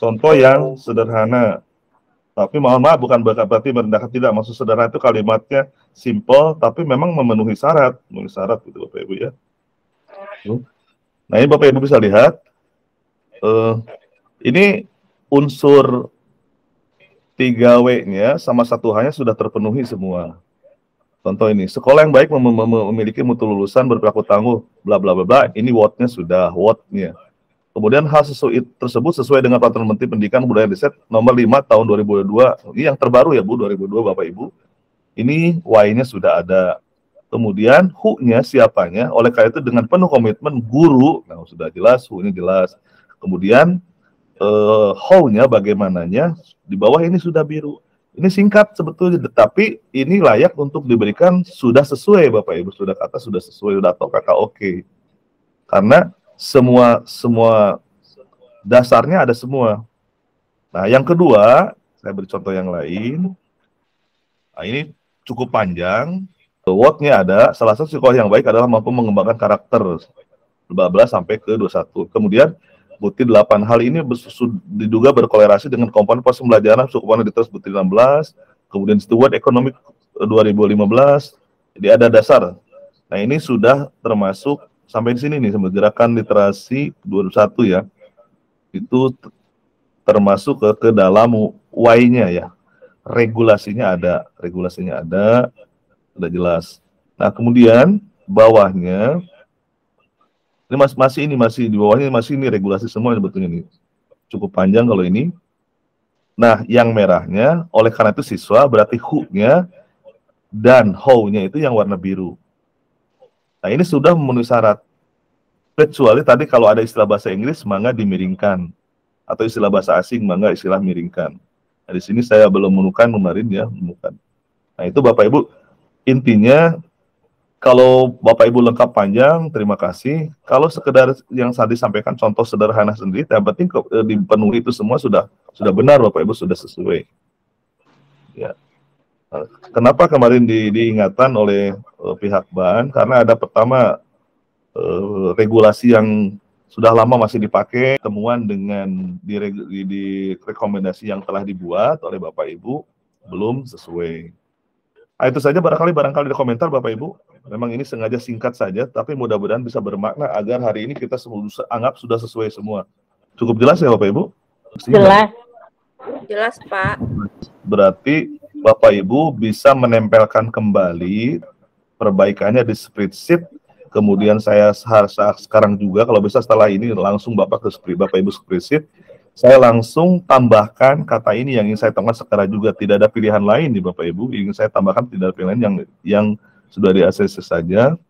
contoh yang sederhana. Tapi mohon maaf, bukan berarti merendahkan, tidak. Maksud sederhana itu kalimatnya simple, tapi memang memenuhi syarat gitu Bapak Ibu ya. Nah ini Bapak Ibu bisa lihat, ini unsur 3W-nya sama 1H-nya sudah terpenuhi semua. Contoh ini, sekolah yang baik memiliki mutu lulusan berperilaku tangguh, bla bla bla bla. Ini what-nya sudah, what-nya. Kemudian hal tersebut sesuai dengan Peraturan Menteri Pendidikan Budaya Riset nomor 5 tahun 2022. Ini yang terbaru ya Bu, 2022 Bapak Ibu. Ini Y-nya sudah ada. Kemudian who-nya siapanya, oleh karena itu dengan penuh komitmen guru, nah sudah jelas, who-nya jelas. Kemudian how-nya bagaimananya, di bawah ini sudah biru. Ini singkat sebetulnya, tetapi ini layak untuk diberikan sudah sesuai Bapak Ibu, sudah kata sudah sesuai, sudah atau kata oke. Karena semua dasarnya ada semua. Nah, yang kedua, saya beri contoh yang lain. Nah, ini cukup panjang. What-nya ada, salah satu sekolah yang baik adalah mampu mengembangkan karakter 12 sampai ke 21. Kemudian, bukti 8 hal ini diduga berkolerasi dengan komponen pos pembelajaran suku di terus bukti 16, kemudian Steward Economic 2015, jadi ada dasar. Nah, ini sudah termasuk sampai di sini nih, gerakan literasi 21 ya. Itu termasuk ke dalam Y-nya ya. Regulasinya ada, sudah jelas. Nah, kemudian bawahnya ini masih di bawahnya masih ini regulasi semua sebetulnya ini. Cukup panjang kalau ini. Nah, yang merahnya oleh karena itu siswa berarti who-nya dan how-nya itu yang warna biru. Nah, ini sudah memenuhi syarat. Kecuali tadi kalau ada istilah bahasa Inggris, mangga dimiringkan. Atau istilah bahasa asing, mangga istilah miringkan. Nah, di sini saya belum menemukan kemarin ya, menemukan. Nah, itu Bapak Ibu, intinya kalau Bapak Ibu lengkap panjang, terima kasih. Kalau sekedar yang tadi disampaikan contoh sederhana sendiri, yang penting dipenuhi itu semua sudah benar Bapak Ibu, sudah sesuai. Ya. Nah, kenapa kemarin diingatkan oleh pihak BAN? Karena ada pertama regulasi yang sudah lama masih dipakai, temuan dengan di rekomendasi yang telah dibuat oleh Bapak Ibu belum sesuai. Nah, itu saja barangkali di komentar Bapak Ibu. Memang ini sengaja singkat saja, tapi mudah-mudahan bisa bermakna agar hari ini kita anggap sudah sesuai semua. Cukup jelas ya Bapak Ibu? Jelas. Jelas Pak. Berarti Bapak Ibu bisa menempelkan kembali perbaikannya di spreadsheet. Kemudian saya sekarang juga kalau bisa setelah ini langsung Bapak Ibu spreadsheet, saya langsung tambahkan kata ini yang ingin saya tambahkan sekarang juga, tidak ada pilihan lain nih Bapak Ibu, ingin saya tambahkan tidak ada pilihan yang sudah di-ACC saja.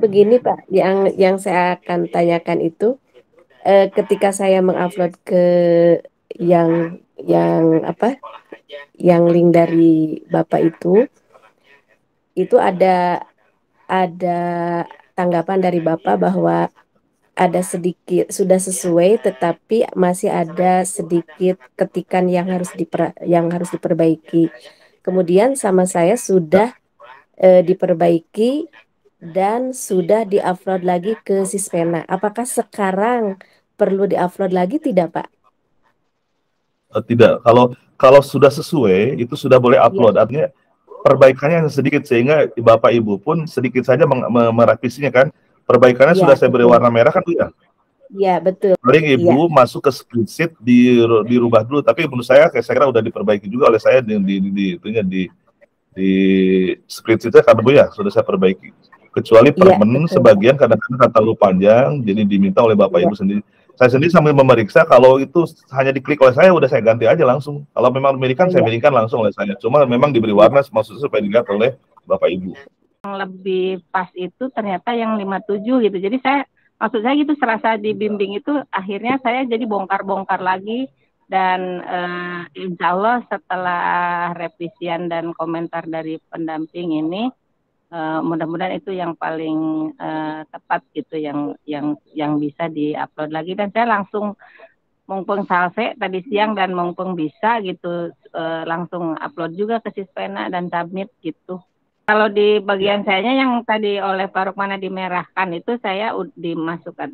Begini Pak, yang saya akan tanyakan itu ketika saya mengupload ke yang link dari Bapak itu ada tanggapan dari Bapak bahwa ada sedikit sudah sesuai, tetapi masih ada sedikit ketikan yang harus diperbaiki. Kemudian sama saya sudah diperbaiki dan sudah diupload lagi ke Sispena. Apakah sekarang perlu diupload lagi tidak, Pak? Tidak. Kalau sudah sesuai itu sudah boleh upload. Ya. Artinya perbaikannya sedikit sehingga Bapak Ibu pun sedikit saja merevisinya kan. Perbaikannya ya, sudah saya beri warna merah kan Bu ya? Iya, betul. Paling Ibu masuk ke spreadsheet dirubah dulu, tapi menurut saya kira udah diperbaiki juga oleh saya di spreadsheetnya kan Bu ya, sudah saya perbaiki. Kecuali permen sebagian kadang-kadang terlalu panjang, jadi diminta oleh Bapak Ibu sendiri. Saya sendiri sambil memeriksa, kalau itu hanya diklik oleh saya, udah saya ganti aja langsung. Kalau memang miringkan, saya miringkan langsung oleh saya. Cuma memang diberi warna maksudnya supaya dilihat oleh Bapak Ibu. Yang lebih pas itu ternyata yang 57 gitu. Jadi maksud saya gitu, serasa dibimbing itu akhirnya saya jadi bongkar-bongkar lagi. Dan insya Allah setelah revisian dan komentar dari pendamping ini, mudah-mudahan itu yang paling tepat gitu, yang bisa diupload lagi. Dan saya langsung mumpung salve tadi siang dan mumpung bisa gitu, langsung upload juga ke Sispena dan submit gitu. Kalau di bagian sayanya yang tadi oleh Pak Rukmana dimerahkan itu saya dimasukkan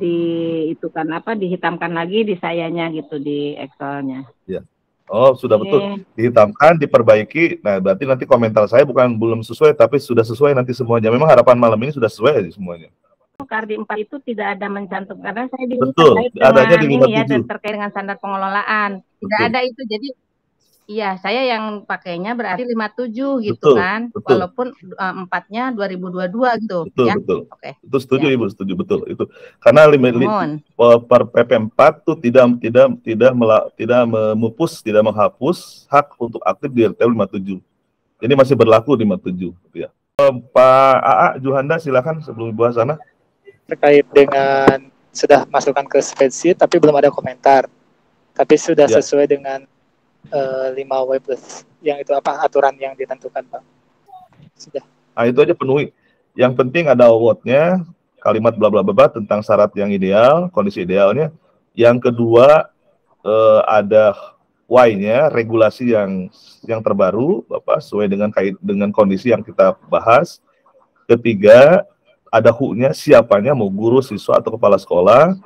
itu kan apa dihitamkan lagi di sayanya gitu di Excelnya. Ya. Oh, sudah betul. Dihitamkan, diperbaiki. Nah, berarti nanti komentar saya bukan belum sesuai, tapi sudah sesuai nanti semuanya. Memang harapan malam ini sudah sesuai aja semuanya. Kardi 4 itu tidak ada mencantum karena saya betul, adanya di 57. Terkait dengan standar pengelolaan. Tidak ada itu. Jadi iya, saya yang pakainya berarti 57 gitu kan. Walaupun 4-nya 2022 gitu. Betul, ya? Betul. Oke. Itu setuju ya. Ibu, setuju betul itu. Karena per PP4 itu tidak memupus, tidak menghapus hak untuk aktif di RTU 57. Jadi masih berlaku di 57 gitu ya. Pak AA Juhanda silakan sebelum Ibu Hasanah. Terkait dengan sudah masukkan ke spreadsheet tapi belum ada komentar. Tapi sudah sesuai dengan 5W plus yang itu apa aturan yang ditentukan, Pak? Sudah. Nah, itu aja penuhi. Yang penting ada awardnya, kalimat bla bla bla tentang syarat yang ideal, kondisi idealnya. Yang kedua ada Y-nya, regulasi yang terbaru, Bapak, sesuai dengan kondisi yang kita bahas. Ketiga, ada HU-nya, siapanya, mau guru, siswa, atau kepala sekolah.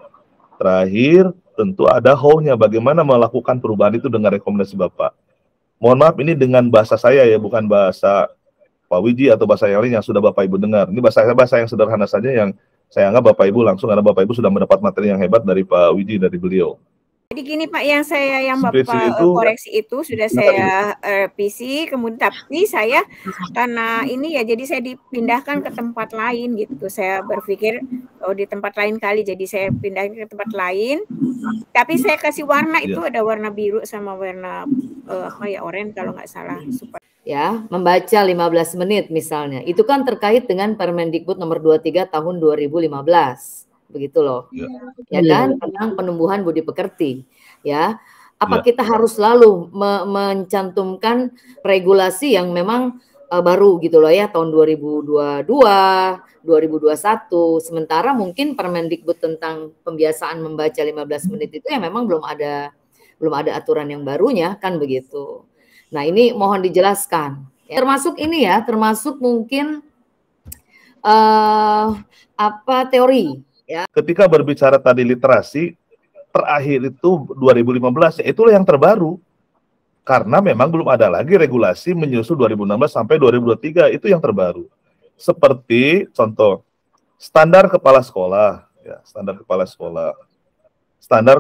Terakhir, tentu ada how-nya, bagaimana melakukan perubahan itu dengan rekomendasi Bapak. Mohon maaf, ini dengan bahasa saya ya, bukan bahasa Pak Wiji atau bahasa yang lain yang sudah Bapak Ibu dengar. Ini bahasa yang sederhana saja yang saya anggap Bapak Ibu langsung, karena Bapak Ibu sudah mendapat materi yang hebat dari Pak Wiji, dari beliau. Jadi gini Pak, yang Bapak koreksi itu sudah saya revisi, kemudian tapi saya karena ini ya jadi saya dipindahkan ke tempat lain gitu. Saya berpikir di tempat lain kali, jadi saya pindahin ke tempat lain. Tapi saya kasih warna itu ada warna biru sama warna oranye kalau nggak salah. Ya, membaca 15 menit misalnya. Itu kan terkait dengan Permendikbud nomor 23 tahun 2015. Begitu loh, ya kan, tentang penumbuhan budi pekerti, ya. Apa kita harus selalu mencantumkan regulasi yang memang baru gitu loh ya, tahun 2022, 2021, sementara mungkin Permendikbud tentang pembiasaan membaca 15 menit itu ya memang belum ada aturan yang barunya kan begitu. Nah ini mohon dijelaskan, ya. Termasuk ini ya, termasuk mungkin teori. Ya. Ketika berbicara tadi literasi, terakhir itu 2015, ya itulah yang terbaru. Karena memang belum ada lagi regulasi menyusul 2016 sampai 2023, itu yang terbaru. Seperti contoh, standar kepala sekolah, ya, standar kepala sekolah. Standar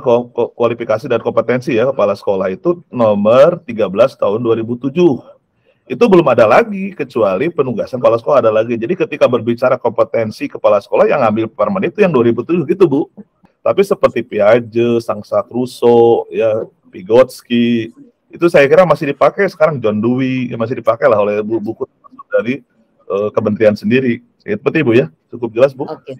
kualifikasi dan kompetensi ya kepala sekolah itu nomor 13 tahun 2007. Itu belum ada lagi, kecuali penugasan kepala sekolah ada lagi. Jadi ketika berbicara kompetensi kepala sekolah, yang ambil permen itu yang 2007 gitu, Bu. Tapi seperti Piaget, Sangsak Russo, ya, Vygotsky, itu saya kira masih dipakai sekarang. John Dewey, masih dipakai lah oleh buku dari kementerian sendiri. Seperti Bu ya, cukup jelas Bu? Oke,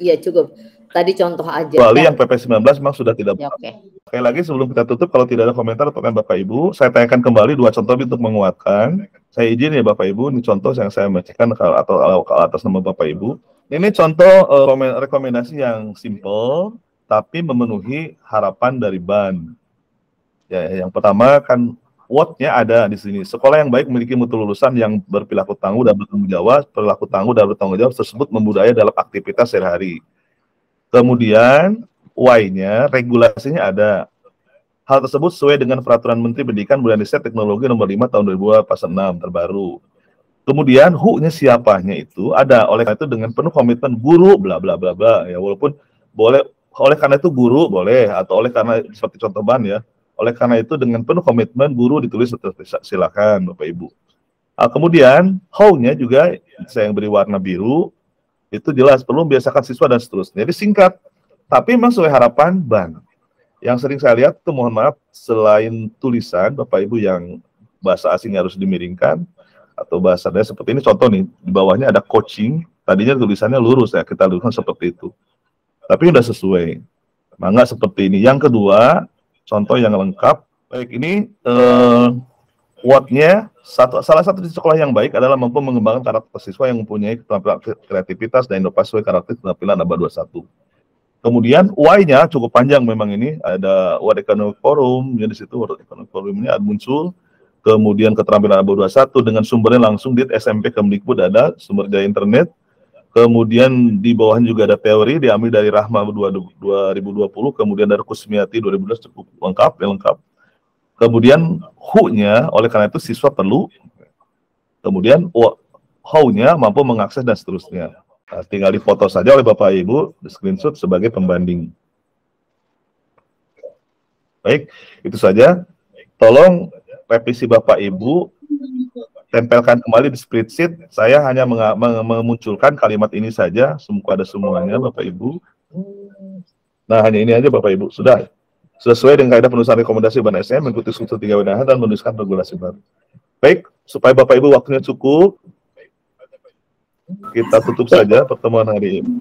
iya cukup. Tadi contoh aja. Kecuali yang PP 19 memang sudah tidak. Ya, oke. Sekali lagi sebelum kita tutup, kalau tidak ada komentar atau Bapak Ibu, saya tanyakan kembali 2 contoh untuk menguatkan. Saya izin ya Bapak Ibu, ini contoh yang saya bacakan atau atas nama Bapak Ibu. Ini contoh rekomendasi yang simple, tapi memenuhi harapan dari BAN. Ya, yang pertama kan what-nya ada di sini. Sekolah yang baik memiliki mutu lulusan yang berperilaku tangguh dan bertanggung jawab tersebut membudaya dalam aktivitas sehari-hari. Kemudian Y-nya, regulasinya ada. Hal tersebut sesuai dengan Peraturan Menteri Pendidikan Budaya Riset Teknologi nomor 5 tahun 2006 terbaru. Kemudian HU-nya siapanya itu ada, oleh karena itu dengan penuh komitmen guru bla bla bla bla ya, walaupun boleh oleh karena itu guru boleh, atau oleh karena seperti contoh BAN ya, oleh karena itu dengan penuh komitmen guru ditulis, silakan Bapak Ibu. Nah, kemudian how-nya juga saya yang beri warna biru, itu jelas perlu membiasakan siswa dan seterusnya. Jadi singkat, tapi memang sesuai harapan BAN. Yang sering saya lihat itu, mohon maaf, selain tulisan Bapak Ibu yang bahasa asing harus dimiringkan, atau bahasanya seperti ini, contoh nih, di bawahnya ada coaching, tadinya tulisannya lurus ya, kita luruskan seperti itu. Tapi udah sesuai. Mangga seperti ini. Yang kedua, contoh yang lengkap, baik ini what-nya, salah satu di sekolah yang baik adalah mampu mengembangkan karakter siswa yang mempunyai keterampilan kreativitas dan inovasi sesuai karakter penampilan abad 21. Kemudian Y-nya cukup panjang memang ini, ada World Economic Forum, ya di situ World Economic Forum ini ada muncul. Kemudian keterampilan abad 21 dengan sumbernya langsung di SMP Kemdikbud ada, sumber daya internet. Kemudian di bawahnya juga ada teori diambil dari Rahma 2020, kemudian dari Kusmiati 2012 cukup lengkap. Kemudian who-nya, oleh karena itu siswa perlu. Kemudian how-nya mampu mengakses dan seterusnya. Nah, tinggal difoto saja oleh Bapak Ibu, di screenshot sebagai pembanding. Baik, itu saja. Tolong revisi Bapak Ibu, tempelkan kembali di spreadsheet. Saya hanya memunculkan kalimat ini saja, ada semuanya Bapak Ibu. Nah, hanya ini aja Bapak Ibu. Sudah sesuai dengan kaidah penulisan rekomendasi BAN-SM, mengikuti struktur 3 wewenang dan menuliskan regulasi baru. Baik, supaya Bapak Ibu waktunya cukup, kita tutup saja pertemuan hari ini.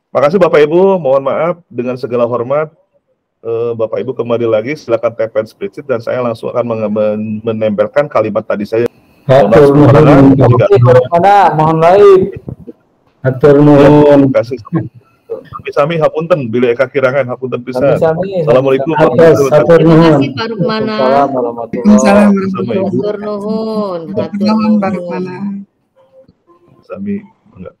Makasih Bapak Ibu, mohon maaf dengan segala hormat. Bapak Ibu kembali lagi, silakan tempel spreadsheet dan saya langsung akan menempelkan kalimat tadi saya. Mohon lain. Atur nuhun. Terima kasih. Sami hapunten bila eka kirangan hapunten pisan. Assalamualaikum warahmatullahi wabarakatuh. Terima kasih Pak Rukmana. Assalamualaikum warahmatullahi wabarakatuh. Atur nuhun. Sami enggak.